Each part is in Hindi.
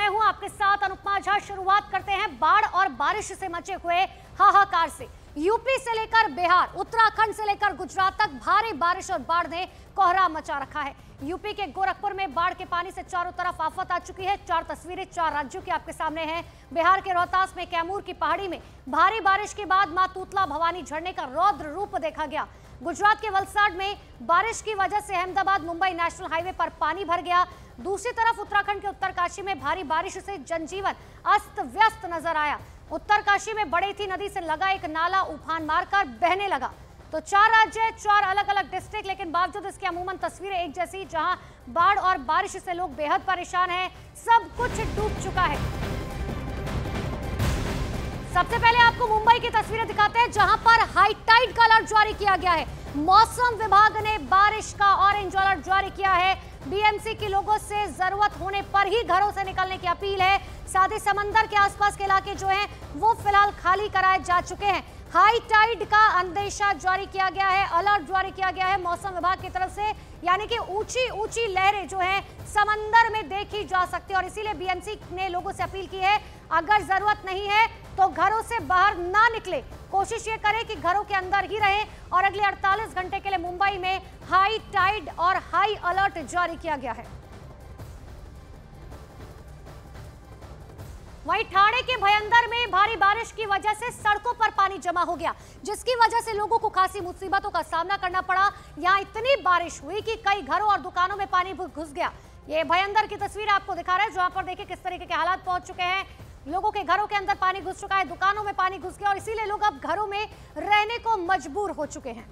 मैं हूं आपके साथ अनुपमा झा। शुरुआत करते हैं बाढ़ और बारिश से मचे हुए हाहाकार से। यूपी से लेकर बिहार, उत्तराखंड से लेकर गुजरात तक भारी बारिश और बाढ़ ने कोहराम मचा रखा है। यूपी के गोरखपुर में बाढ़ के पानी से चारों तरफ आफत आ चुकी है। 4 तस्वीरें 4 राज्यों की आपके सामने हैं। बिहार के रोहतास में कैमूर की पहाड़ी में भारी बारिश के बाद मां तूतला भवानी झरने का रौद्र रूप देखा गया। गुजरात के वलसाड में बारिश की वजह से अहमदाबाद मुंबई नेशनल हाईवे पर पानी भर गया। दूसरी तरफ उत्तराखंड के उत्तरकाशी में भारी बारिश से जनजीवन अस्त व्यस्त नजर आया। उत्तरकाशी में बड़ेथी नदी से लगा एक नाला उफान मारकर बहने लगा। तो 4 राज्य, 4 अलग अलग डिस्ट्रिक्ट, लेकिन बावजूद इसके अमूमन तस्वीरें एक जैसी, जहां बाढ़ और बारिश से लोग बेहद परेशान हैं। सब कुछ डूब चुका है। सबसे पहले आपको मुंबई की तस्वीरें दिखाते हैं, जहां पर हाई टाइड का अलर्ट जारी किया गया है। मौसम विभाग ने बारिश का ऑरेंज अलर्ट जारी किया है। बीएमसी के लोगों से जरूरत होने पर ही घरों से निकलने की अपील है। साथ ही समंदर के आसपास के इलाके जो हैं वो फिलहाल खाली कराए जा चुके हैं। हाई टाइड का अंदेशा जारी किया गया है, अलर्ट जारी किया गया है मौसम विभाग की तरफ से, यानी कि ऊंची ऊंची लहरें जो हैं समंदर में देखी जा सकती है। और इसीलिए बीएमसी ने लोगों से अपील की है, अगर जरूरत नहीं है तो घरों से बाहर ना निकले, कोशिश ये करें कि घरों के अंदर ही रहें। और अगले 48 घंटे के लिए मुंबई में हाई टाइड और हाई अलर्ट जारी किया गया है। वहीं ठाणे के भयंदर में भारी बारिश की वजह से सड़कों पर पानी जमा हो गया, जिसकी वजह से लोगों को खासी मुसीबतों का सामना करना पड़ा। यहां इतनी बारिश हुई कि कई घरों और दुकानों में पानी घुस गया। ये भयंदर की तस्वीर आपको दिखा रहा है, जहां पर देखिए किस तरीके के हालात पहुंच चुके हैं। लोगों के घरों के अंदर पानी घुस चुका है, दुकानों में पानी घुस गया और इसीलिए लोग अब घरों में रहने को मजबूर हो चुके हैं।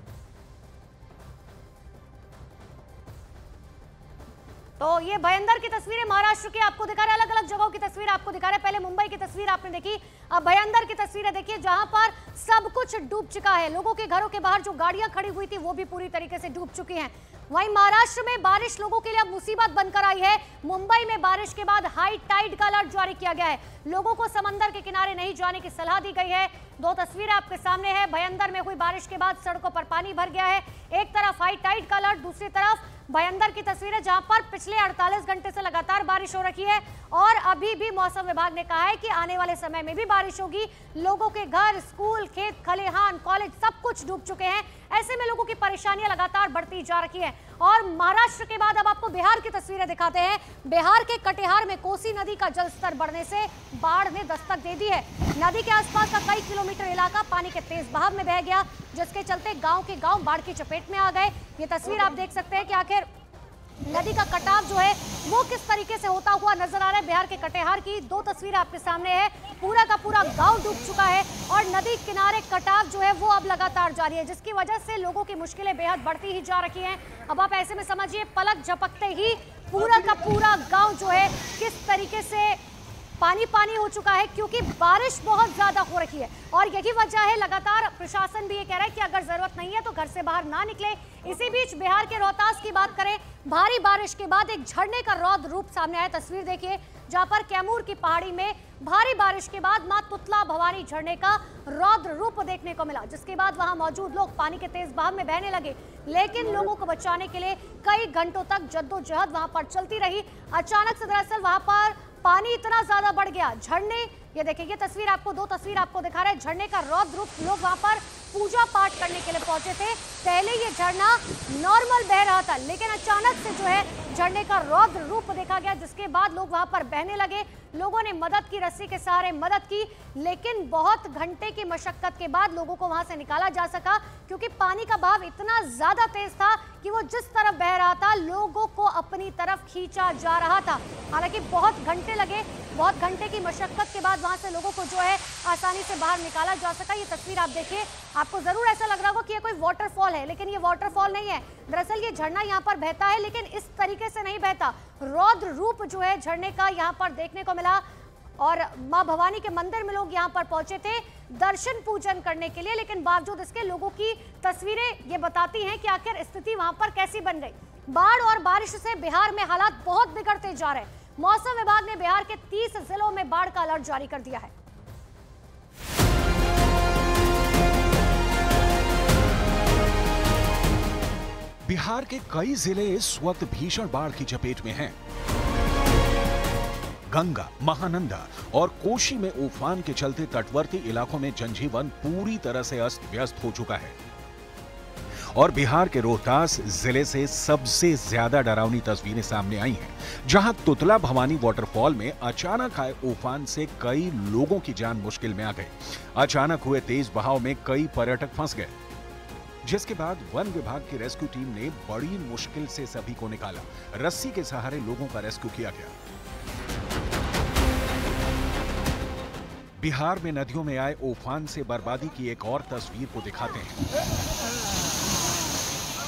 तो ये भयंदर की तस्वीरें महाराष्ट्र की आपको दिखा रहे हैं, अलग अलग जगहों की तस्वीर आपको दिखा रहे हैं। पहले मुंबई की तस्वीर आपने देखी, अब भयंदर की तस्वीरें देखिए, जहां पर सब कुछ डूब चुका है। लोगों के घरों के बाहर जो गाड़ियां खड़ी हुई थी वो भी पूरी तरीके से डूब चुकी हैं। वहीं महाराष्ट्र में बारिश लोगों के लिए अब मुसीबत बनकर आई है। मुंबई में बारिश के बाद हाई टाइड का अलर्ट जारी किया गया है। लोगों को समंदर के किनारे नहीं जाने की सलाह दी गई है। 2 तस्वीरें आपके सामने है। भयंदर में हुई बारिश के बाद सड़कों पर पानी भर गया है। एक तरफ हाई टाइड का अलर्ट, दूसरी तरफ भयंदर की तस्वीरें, जहां पर पिछले 48 घंटे से लगातार बारिश हो रही है। और अभी भी मौसम विभाग ने कहा है कि आने वाले समय में भी बारिश होगी। लोगों के घर, स्कूल, खेत खलिहान, कॉलेज सब कुछ डूब चुके हैं। ऐसे में लोगों की परेशानियां लगातार बढ़ती जा रही है। और महाराष्ट्र के बाद अब आपको बिहार की तस्वीरें दिखाते हैं। बिहार के कटिहार में कोसी नदी का जलस्तर बढ़ने से बाढ़ ने दस्तक दे दी है। नदी के आसपास का कई किलोमीटर इलाका पानी के तेज बहाव में बह गया, जिसके चलते गांव के गांव बाढ़ की चपेट में आ गए। ये तस्वीर आप देख सकते हैं कि आखिर नदी का कटाव जो है वो किस तरीके से होता हुआ नजर आ रहा है। बिहार के कटिहार की 2 तस्वीरें आपके सामने है। पूरा का पूरा गांव डूब चुका है और नदी किनारे कटाव जो है वो अब लगातार जारी है, जिसकी वजह से लोगों की मुश्किलें बेहद बढ़ती ही जा रही हैं। अब आप ऐसे में समझिए, पलक झपकते ही पूरा का पूरा गांव जो है किस तरीके से पानी पानी हो चुका है, क्योंकि बारिश बहुत ज्यादा हो रही है। और यही वजह है, लगातार प्रशासन भी ये कह रहा है कि अगर जरूरत नहीं है तो घर से बाहर ना निकले। इसी बीच बिहार के रोहतास की बात करें, भारी बारिश के बाद एक झरने का रौद्र रूप सामने आया। तस्वीर देखिए, जहां पर कैमूर की पहाड़ी में भारी बारिश के बाद मां तुतला भवानी झरने का रौद्र रूप देखने को मिला, जिसके बाद वहां मौजूद लोग पानी के तेज बहाव में बहने लगे। लेकिन लोगों को बचाने के लिए कई घंटों तक जद्दोजहद वहां पर चलती रही। अचानक से दरअसल वहां पर पानी इतना ज्यादा बढ़ गया, झरने, ये देखिए ये तस्वीर आपको, 2 तस्वीर आपको दिखा रहे हैं। झरने का रौद्र रूप, लोग वहां पर पूजा पाठ करने के लिए पहुंचे थे। पहले ये झरना नॉर्मल बह रहा था, लेकिन अचानक से जो है झरने का रौद्र रूप देखा गया, जिसके बाद लोग वहां पर बहने लगे। लोगों ने मदद की, रस्सी के सहारे मदद की, लेकिन बहुत घंटे की मशक्कत के बाद लोगों को वहां से निकाला जा सका, क्योंकि पानी का बहाव इतना ज्यादा तेज था कि वो जिस तरफ बह रहा था लोगों को अपनी तरफ खींचा जा रहा था। हालांकि बहुत घंटे लगे, बहुत घंटे की मशक्कत के बाद वहां से लोगों को जो है आसानी से बाहर निकाला जा सका। ये तस्वीर आप देखिए, आपको जरूर ऐसा लग रहा होगा कि ये कोई वाटरफॉल है, लेकिन ये वाटरफॉल नहीं है। दरअसल ये झरना यहाँ पर बहता है, लेकिन इस तरीके से नहीं बहता। रौद्र रूप जो है झरने का यहाँ पर देखने को मिला। और मां भवानी के मंदिर में लोग यहाँ पर पहुंचे थे दर्शन पूजन करने के लिए, लेकिन बावजूद इसके लोगों की तस्वीरें ये बताती हैं कि आखिर स्थिति वहां पर कैसी बन गई। बाढ़ और बारिश से बिहार में हालात बहुत बिगड़ते जा रहे हैं। मौसम विभाग ने बिहार के 30 जिलों में बाढ़ का अलर्ट जारी कर दिया है। बिहार के कई जिले इस वक्त भीषण बाढ़ की चपेट में हैं। गंगा, महानंदा और कोशी में उफान के चलते तटवर्ती इलाकों में जनजीवन पूरी तरह से अस्त व्यस्त हो चुका है और बिहार के रोहतास जिले से सबसे ज्यादा डरावनी तस्वीरें सामने आई हैं, जहां तुतला भवानी वाटरफॉल में अचानक आए उफान से कई लोगों की जान मुश्किल में आ गई। अचानक हुए तेज बहाव में कई पर्यटक फंस गए, जिसके बाद वन विभाग की रेस्क्यू टीम ने बड़ी मुश्किल से सभी को निकाला। रस्सी के सहारे लोगों का रेस्क्यू किया गया। बिहार में नदियों में आए उफान से बर्बादी की एक और तस्वीर को दिखाते हैं।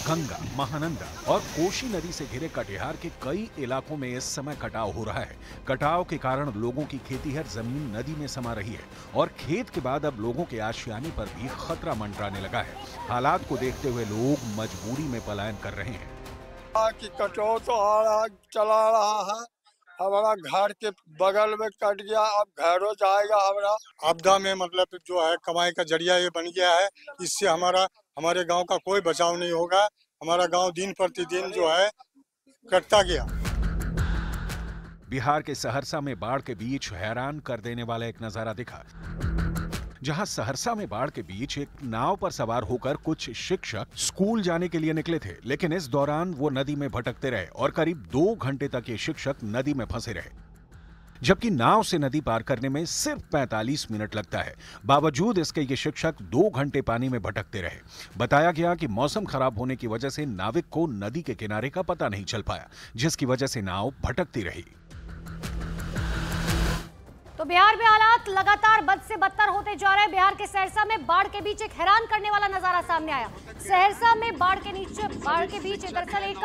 गंगा, महानंदा और कोशी नदी से घिरे कटिहार के कई इलाकों में इस समय कटाव हो रहा है। कटाव के कारण लोगों की खेतीहर जमीन नदी में समा रही है और खेत के बाद अब लोगों के आशियाने पर भी खतरा मंडराने लगा है। हालात को देखते हुए लोग मजबूरी में पलायन कर रहे हैं। कि कटाव तो आ रहा चला रहा है, हमारा घर के बगल में कट गया, अब घरों जाएगा हमारा। आपदा में मतलब जो है कमाई का जरिया ये बन गया है। इससे हमारे गांव का कोई बचाव नहीं होगा। हमारा गांव दिन प्रतिदिन जो है कटता गया। बिहार के सहरसा में बाढ़ के बीच हैरान कर देने वाला एक नजारा दिखा, जहां सहरसा में बाढ़ के बीच एक नाव पर सवार होकर कुछ शिक्षक स्कूल जाने के लिए निकले थे, लेकिन इस दौरान वो नदी में भटकते रहे और करीब 2 घंटे तक ये शिक्षक नदी में फंसे रहे, जबकि नाव से नदी पार करने में सिर्फ 45 मिनट लगता है। बावजूद इसके ये शिक्षक 2 घंटे पानी में भटकते रहे। बताया गया कि मौसम खराब होने की वजह से नाविक को नदी के किनारे का पता नहीं चल पाया, जिसकी वजह से नाव भटकती रही। तो बिहार में हालात लगातार बद से बदतर होते जा रहे हैं। बिहार के सहरसा में बाढ़ के बीच एक हैरान करने वाला नजारा सामने आया। सहरसा में बाढ़ के बीच दरअसल एक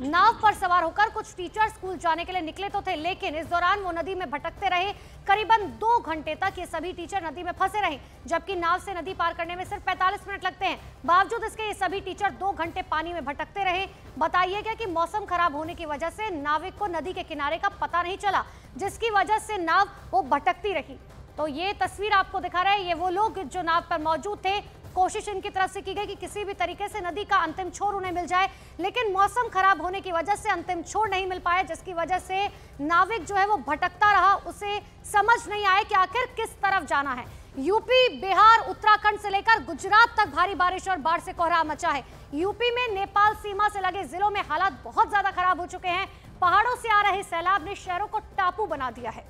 नाव पर सवार होकर कुछ टीचर स्कूल जाने के लिए निकले तो थे, लेकिन इस दौरान वो नदी में भटकते रहे। करीबन 2 घंटे तक ये सभी टीचर नदी में फंसे रहे, जबकि नाव से नदी पार करने में सिर्फ 45 मिनट लगते हैं। बावजूद इसके ये सभी टीचर 2 घंटे पानी में भटकते रहे। बताइए क्या कि मौसम खराब होने की वजह से नाविक को नदी के किनारे का पता नहीं चला, जिसकी वजह से नाव वो भटकती रही। तो ये तस्वीर आपको दिखा रहा है, ये वो लोग जो नाव पर मौजूद थे। कोशिश इनकी तरफ से की गई कि किसी भी तरीके से नदी का अंतिम छोर उन्हें मिल जाए, लेकिन मौसम खराब होने की वजह से अंतिम छोर नहीं मिल पाया, जिसकी वजह से नाविक जो है वो भटकता रहा। उसे समझ नहीं आया कि आखिर किस तरफ जाना है। यूपी, बिहार, उत्तराखंड से लेकर गुजरात तक भारी बारिश और बाढ़ से कोहराम मचा है। यूपी में नेपाल सीमा से लगे जिलों में हालात बहुत ज्यादा खराब हो चुके हैं। पहाड़ों से आ रहे सैलाब ने शहरों को टापू बना दिया है।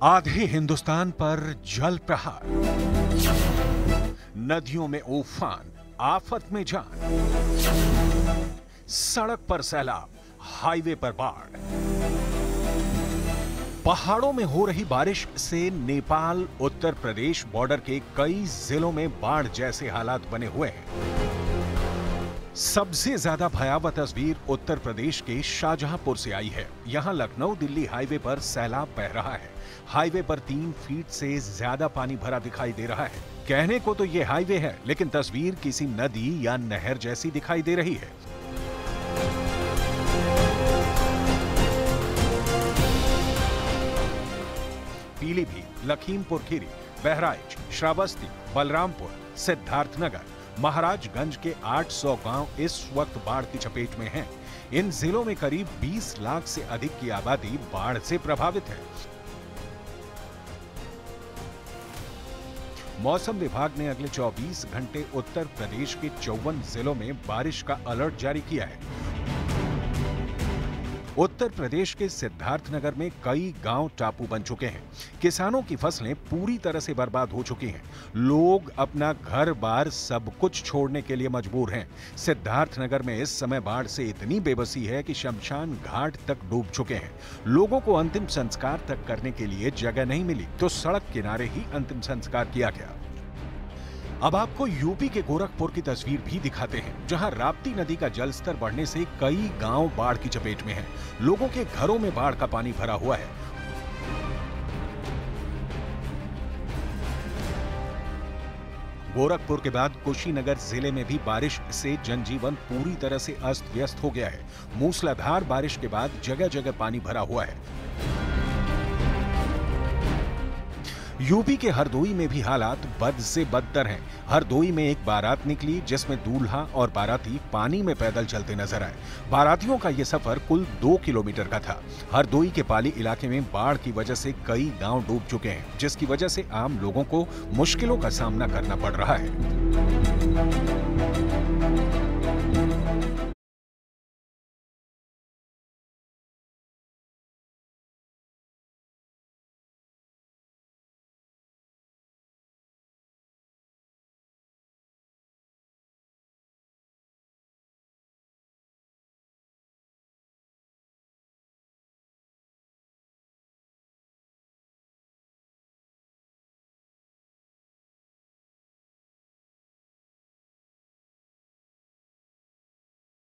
आधे हिंदुस्तान पर जल प्रहार, नदियों में उफान, आफत में जान, सड़क पर सैलाब, हाईवे पर बाढ़। पहाड़ों में हो रही बारिश से नेपाल उत्तर प्रदेश बॉर्डर के कई जिलों में बाढ़ जैसे हालात बने हुए हैं। सबसे ज्यादा भयावह तस्वीर उत्तर प्रदेश के शाहजहांपुर से आई है। यहां लखनऊ दिल्ली हाईवे पर सैलाब बह रहा है। हाईवे पर 3 फीट से ज्यादा पानी भरा दिखाई दे रहा है। कहने को तो ये हाईवे है, लेकिन तस्वीर किसी नदी या नहर जैसी दिखाई दे रही है। पीलीभीत, लखीमपुर खीरी, बहराइच, श्रावस्ती, बलरामपुर, सिद्धार्थनगर, महाराजगंज के 800 गांव इस वक्त बाढ़ की चपेट में हैं। इन जिलों में करीब 20 लाख से अधिक की आबादी बाढ़ से प्रभावित है। मौसम विभाग ने अगले 24 घंटे उत्तर प्रदेश के 54 जिलों में बारिश का अलर्ट जारी किया है। उत्तर प्रदेश के सिद्धार्थनगर में कई गांव टापू बन चुके हैं। किसानों की फसलें पूरी तरह से बर्बाद हो चुकी हैं। लोग अपना घर बार सब कुछ छोड़ने के लिए मजबूर हैं। सिद्धार्थनगर में इस समय बाढ़ से इतनी बेबसी है कि शमशान घाट तक डूब चुके हैं। लोगों को अंतिम संस्कार तक करने के लिए जगह नहीं मिली, तो सड़क किनारे ही अंतिम संस्कार किया गया। अब आपको यूपी के गोरखपुर की तस्वीर भी दिखाते हैं, जहां राप्ती नदी का जलस्तर बढ़ने से कई गांव बाढ़ की चपेट में हैं। लोगों के घरों में बाढ़ का पानी भरा हुआ है। गोरखपुर के बाद कुशीनगर जिले में भी बारिश से जनजीवन पूरी तरह से अस्त व्यस्त हो गया है। मूसलाधार बारिश के बाद जगह जगह पानी भरा हुआ है। यूपी के हरदोई में भी हालात बद से बदतर हैं। हरदोई में एक बारात निकली जिसमें दूल्हा और बाराती पानी में पैदल चलते नजर आए। बारातियों का यह सफर कुल 2 किलोमीटर का था। हरदोई के पाली इलाके में बाढ़ की वजह से कई गांव डूब चुके हैं, जिसकी वजह से आम लोगों को मुश्किलों का सामना करना पड़ रहा है।